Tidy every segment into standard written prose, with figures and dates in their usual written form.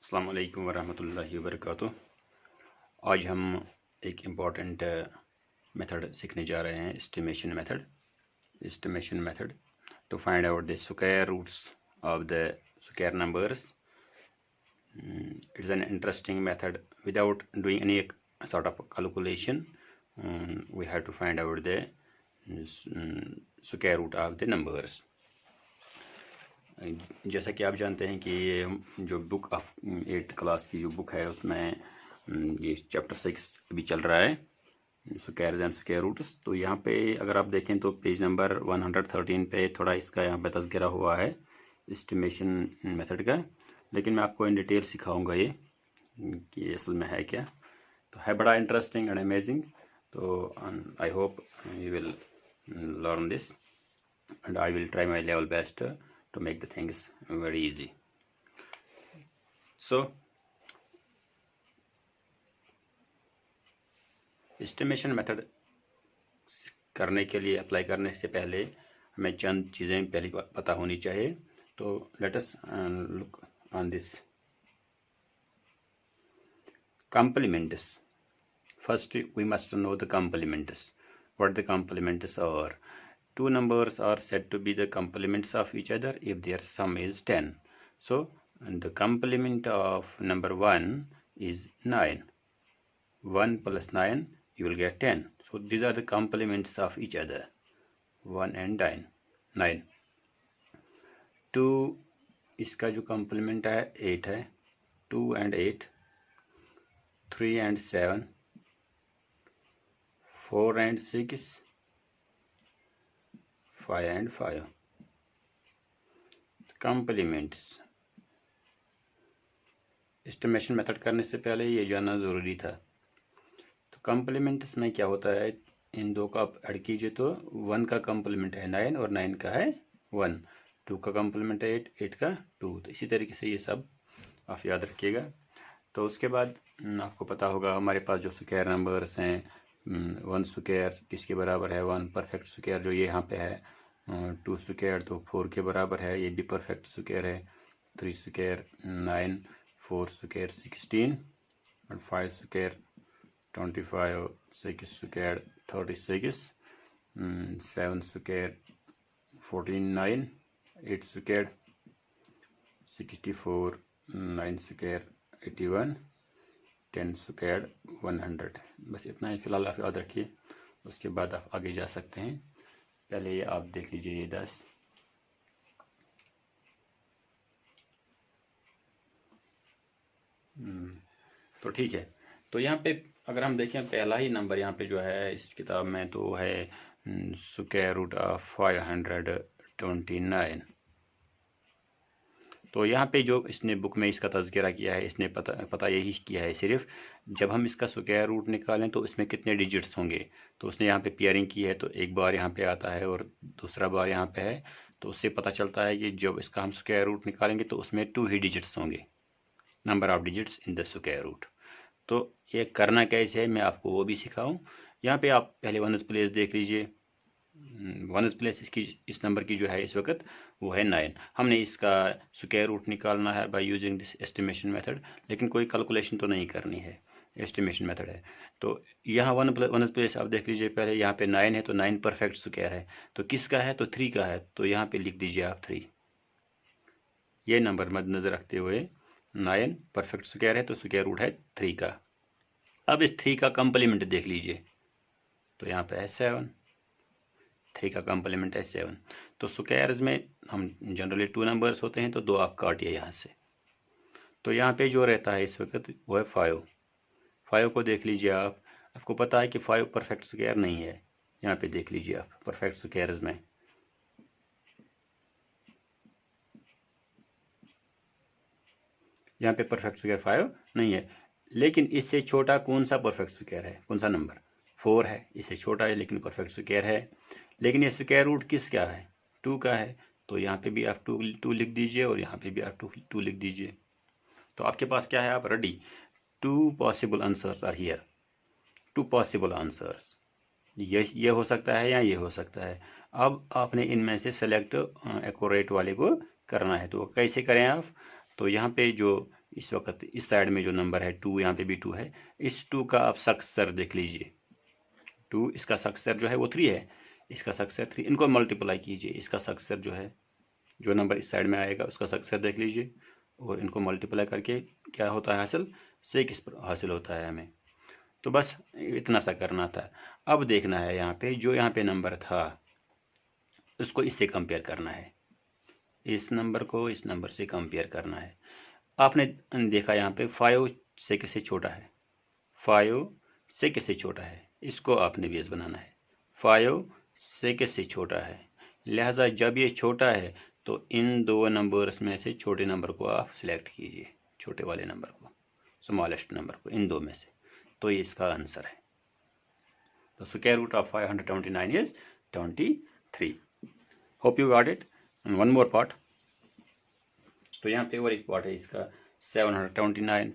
अस्सलाम वालेकुम वरहमतुल्लाहि वबरकातुह। आज हम एक इम्पॉर्टेंट मेथड सीखने जा रहे हैं, estimation method to find out the square roots of the square numbers. It's an interesting method. Without doing any sort of calculation, we have to find out the square root of the numbers. जैसा कि आप जानते हैं कि ये जो book of 8th class की जो बुक है उसमें ये चैप्टर 6 अभी चल रहा है, स्क्वायर्स एंड स्क्वायर रूट्स. तो यहाँ पे अगर आप देखें तो पेज नंबर 113 पे थोड़ा इसका यहाँ पे तज़किरा हुआ है एस्टिमेशन मेथड का, लेकिन मैं आपको इन डिटेल सिखाऊंगा ये कि असल में है क्या. तो है बड़ा इंटरेस्टिंग एंड अमेजिंग. तो I hope you will learn this and I will try my level best to make the things very easy. So estimation method करने के लिए, अप्लाई करने से पहले हमें चंद चीज़ें पहले पता होनी चाहिए. तो let us look on this complements. First we must know the complements. What the complements are. Two numbers are said to be the complements of each other if their sum is 10. So the complement of number 1 is 9. 1 plus 9 you will get 10. So these are the complements of each other, 1 and 9. 2 इसका जो complement है 8 है, 2 and 8, 3 and 7, 4 and 6, 5 and 5. Complements. Estimation method करने से पहले ये जानना ज़रूरी था. तो कम्प्लीमेंट्स में क्या होता है, इन दो का आप ऐड कीजिए तो 1 का कम्प्लीमेंट है 9 और 9 का है 1, 2 का कम्प्लीमेंट है 8, 8 का 2. तो इसी तरीके से ये सब आप याद रखिएगा. तो उसके बाद आपको पता होगा हमारे पास जो स्क्वायर नंबर्स हैं, 1 स्क्वायर किसके बराबर है, 1 परफेक्ट स्क्वायर जो ये यहाँ पे है, 2 स्क्वायर तो 4 के बराबर है, ये भी परफेक्ट स्क्वायर है, 3 स्क्वायर 9, 4 स्क्वायर 16 और 5 square 25, 6 square 36, 7 square 49, 8 square 64, 9 square 81, 10 square 100. बस इतना ही फ़िलहाल आप याद रखिए, उसके बाद आप आगे जा सकते हैं. पहले ये आप देख लीजिए ये 10. तो ठीक है. तो यहाँ पे अगर हम देखें पहला ही नंबर यहाँ पे जो है इस किताब में तो है स्क्वायर रूट ऑफ 529. तो यहाँ पे जो इसने बुक में इसका तज़किरा किया है, इसने पता यही किया है सिर्फ जब हम इसका स्क्वायर रूट निकालें तो इसमें कितने डिजिट्स होंगे. तो उसने यहाँ पे पेयरिंग की है, तो एक बार यहाँ पे आता है और दूसरा बार यहाँ पे है, तो उससे पता चलता है कि जब इसका हम स्क्वायर रूट निकालेंगे तो उसमें 2 ही डिजिट्स होंगे, number of digits in the square root. तो ये करना कैसे है मैं आपको वो भी सिखाऊँ. यहाँ पे आप पहले वन्स प्लेस देख लीजिए. वन्स प्लेस इसकी इस नंबर की जो है इस वक्त वो है 9. हमने इसका स्क्वायर रूट निकालना है by using this estimation method, लेकिन कोई कैलकुलेशन तो नहीं करनी है, एस्टिमेशन मेथड है. तो यहाँ वन्स प्लेस आप देख लीजिए. पहले यहाँ पे 9 है तो 9 परफेक्ट स्क्वायर है, तो किसका है तो 3 का है, तो यहाँ पे लिख दीजिए आप 3. ये नंबर मद्देनजर रखते हुए 9 परफेक्ट स्क्वायर है तो स्क्वायर रूट है 3 का. अब इस 3 का कंप्लीमेंट देख लीजिए, तो यहाँ पे है 7. 3 का कंप्लीमेंट है 7. तो स्क्वायर्स में हम जनरली 2 नंबर्स होते हैं, तो 2 आप काटिए यहाँ से. तो यहाँ पे जो रहता है इस वक्त वो है 5. 5 को देख लीजिए आप. आपको पता है कि 5 परफेक्ट स्क्वायर नहीं है. यहाँ पे देख लीजिए आप परफेक्ट स्क्वायर्स में. यहाँ पे परफेक्ट स्क्वायर 5 नहीं है, लेकिन इससे छोटा कौन सा परफेक्ट स्क्वायर है, कौन सा नंबर 4 है. इससे छोटा है लेकिन परफेक्ट स्क्वायर है. लेकिन ये स्क्वायर रूट किसका है, 2 का है. तो यहाँ पे भी आप 2 लिख दीजिए और यहाँ पे भी आप 2 लिख दीजिए. तो आपके पास क्या है, आप ready. 2 possible answers are here. 2 possible answers, ये हो सकता है या ये हो सकता है. अब आपने इनमें से सेलेक्ट एक्यूरेट वाले को करना है. तो कैसे करें आप, तो यहाँ पे जो इस वक्त इस साइड में जो नंबर है 2, यहाँ पे भी 2 है, इस 2 का आप सक्सेसर देख लीजिए। 2 इसका सक्सेसर जो है वो 3 है, इसका सक्सेसर 3, इनको मल्टीप्लाई कीजिए। इसका सक्सेसर जो है, जो नंबर इस साइड में आएगा उसका सक्सेसर देख लीजिए और इनको मल्टीप्लाई करके क्या होता है हासिल, 6 हासिल होता है हमें। तो बस इतना सा करना था। अब देखना है यहाँ पे जो यहाँ पे नंबर था उसको इससे कंपेयर करना है, इस नंबर को इस नंबर से कंपेयर करना है। आपने देखा यहाँ पे 5 से किससे छोटा है, 5 से किससे छोटा है, इसको आपने बेस बनाना है। 5 से किससे छोटा है, लिहाजा जब ये छोटा है तो इन दो नंबर्स में से छोटे नंबर को आप सिलेक्ट कीजिए, छोटे वाले नंबर को, स्मॉलेस्ट नंबर को, इन दो में से, तो ये इसका आंसर है। तो square root of 529 is 23। Hope you got it. And one more part, तो यहाँ पे और एक पार्ट है इसका 729।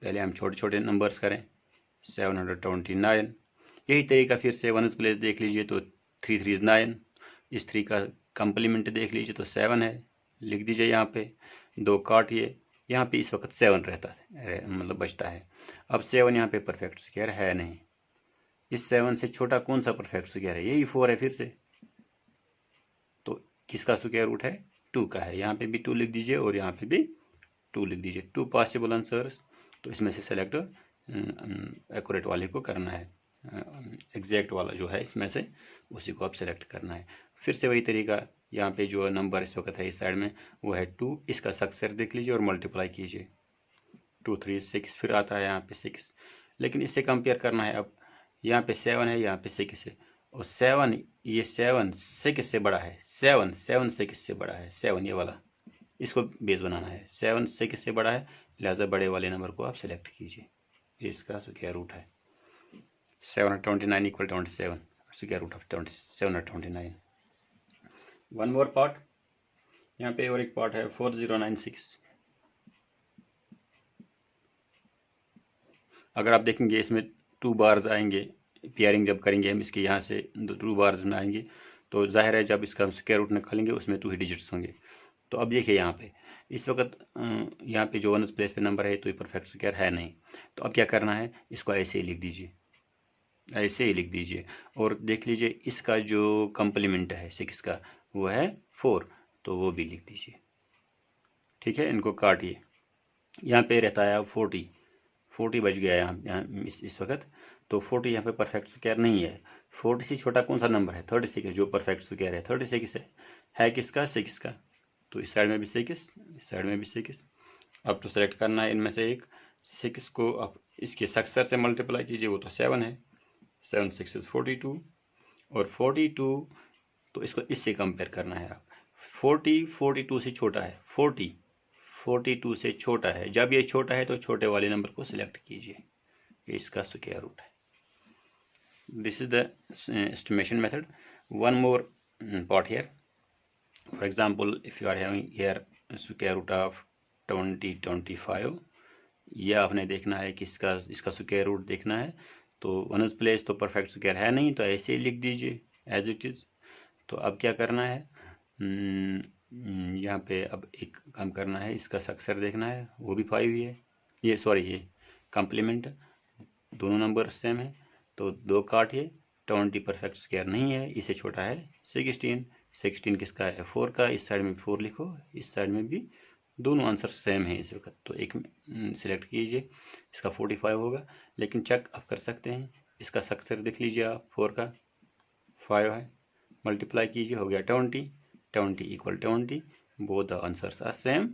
पहले हम छोटे छोटे नंबर्स करें। 729, यही तरीका फिर से वन्स प्लेस देख लीजिए तो 3 3 9, इस 3 का कंप्लीमेंट देख लीजिए तो 7 है, लिख दीजिए यहाँ पे, 2 काटिए, यहाँ पे इस वक्त 7 रहता है, मतलब बचता है। अब 7 यहाँ पे परफेक्ट स्क्वायर है नहीं, इस 7 से छोटा कौन सा परफेक्ट स्क्वायर है, यही 4 है फिर से, तो किसका स्क्वायर रूट है, 2 का है। यहाँ पे भी 2 लिख दीजिए और यहाँ पे भी 2 लिख दीजिए, 2 पॉसिबल आंसर्स। तो इसमें से सेलेक्ट एक्यूरेट वाले को करना है, एग्जैक्ट वाला जो है इसमें से उसी को आप सेलेक्ट करना है। फिर से वही तरीका, यहाँ पे जो नंबर इस वक्त है इस साइड में वो है 2, इसका सक्सेसर देख लीजिए और मल्टीप्लाई कीजिए, 2 3 6 फिर आता है यहाँ पे 6, लेकिन इससे कंपेयर करना है। अब यहाँ पे 7 है, यहाँ पे 6 है, और 7, ये 7 6 से बड़ा है, 7 6 से बड़ा है, 7 ये वाला, इसको बेस बनाना है। 7 6 से बड़ा है, लिहाजा बड़े वाले नंबर को आप सेलेक्ट कीजिए, इसका स्क्वायर रूट है 729 equal 27, square root of 729। One more part, यहाँ पे और एक पार्ट है 4096। अगर आप देखेंगे इसमें 2 बार्स आएंगे, पेयरिंग जब करेंगे हम इसके यहाँ से 2 बार्स में आएंगे, तो जाहिर है जब इसका हम स्क्वायर रूट निकालेंगे उसमें 2 ही डिजिट्स होंगे। तो अब देखिए यहाँ पे इस वक्त यहाँ पे जो वन्स प्लेस पे नंबर है तो ये परफेक्ट स्क्वायर है नहीं, तो अब क्या करना है, इसको ऐसे ही लिख दीजिए, ऐसे ही लिख दीजिए, और देख लीजिए इसका जो कंप्लीमेंट है 6 का वो है 4, तो वो भी लिख दीजिए। ठीक है, इनको काटिए, यहाँ पे रहता है 40 बच गया यहाँ इस वक्त, तो 40 यहाँ पे परफेक्ट स्क्वायर नहीं है। 40 से छोटा कौन सा नंबर है, 36, जो परफेक्ट स्क्वायर है 36 है किसका, 6 का, तो इस साइड में भी 6, इस साइड में भी 6। अब तो सेलेक्ट करना है इनमें से एक, 6 को आप इसके सक्सेसर से मल्टीप्लाई कीजिए, वो तो 7 है, 7 6 इज 42, और 42 तो इसको इससे कंपेयर करना है आप, 40 42 से छोटा है, 40 42 से छोटा है, जब ये छोटा है तो छोटे वाले नंबर को सिलेक्ट कीजिए, ये इसका स्क्वायर रूट है। This is the estimation method. One more part here, for example if you are having here square root of 25, ये आपने देखना है कि इसका स्क्वायर रूट देखना है, तो वन्स प्लेस तो परफेक्ट स्क्वायर है नहीं, तो ऐसे ही लिख दीजिए एज इट इज। तो अब क्या करना है, यहाँ पे अब एक काम करना है, इसका सक्सेसर देखना है, वो भी 5 ही है, ये सॉरी ये कंप्लीमेंट, दोनों नंबर सेम है, तो 2 काटिए, 20 परफेक्ट स्क्वायर नहीं है, इससे छोटा है 16 किसका है, 4 का, इस साइड में 4 लिखो, इस साइड में भी, दोनों आंसर सेम है इस वक्त, तो एक सिलेक्ट कीजिए, इसका 45 होगा, लेकिन चेक आप कर सकते हैं, इसका सक्सेसर देख लीजिए आप, 4 का 5 है, मल्टीप्लाई कीजिए, हो गया 20 equal 20, both the answers are same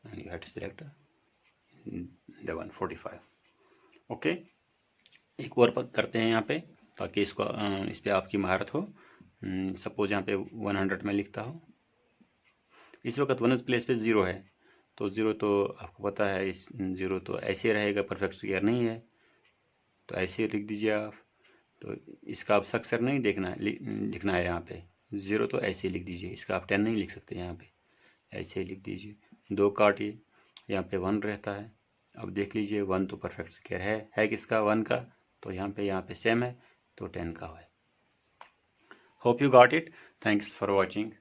and you have to select the one 45। Okay, एक और करते हैं यहाँ पे, ताकि इसको इस पर आपकी महारत हो। सपोज यहाँ पे 100 में लिखता हो, इस वक्त वन्स प्लेस पे 0 है, तो 0 तो आपको पता है, इस 0 तो ऐसे रहेगा, परफेक्ट स्क्वायर नहीं है, तो ऐसे लिख दीजिए आप, तो इसका आप सक्सेसर नहीं देखना लिखना है, यहाँ पे 0 तो ऐसे ही लिख दीजिए, इसका आप 10 नहीं लिख सकते, यहाँ पे ऐसे ही लिख दीजिए, 2 काटिए, यहाँ पे 1 रहता है, अब देख लीजिए 1 तो परफेक्ट स्क्वायर है किसका, 1 का, तो यहाँ पे सेम है, तो 10 का है। Hope you got it, thanks for watching.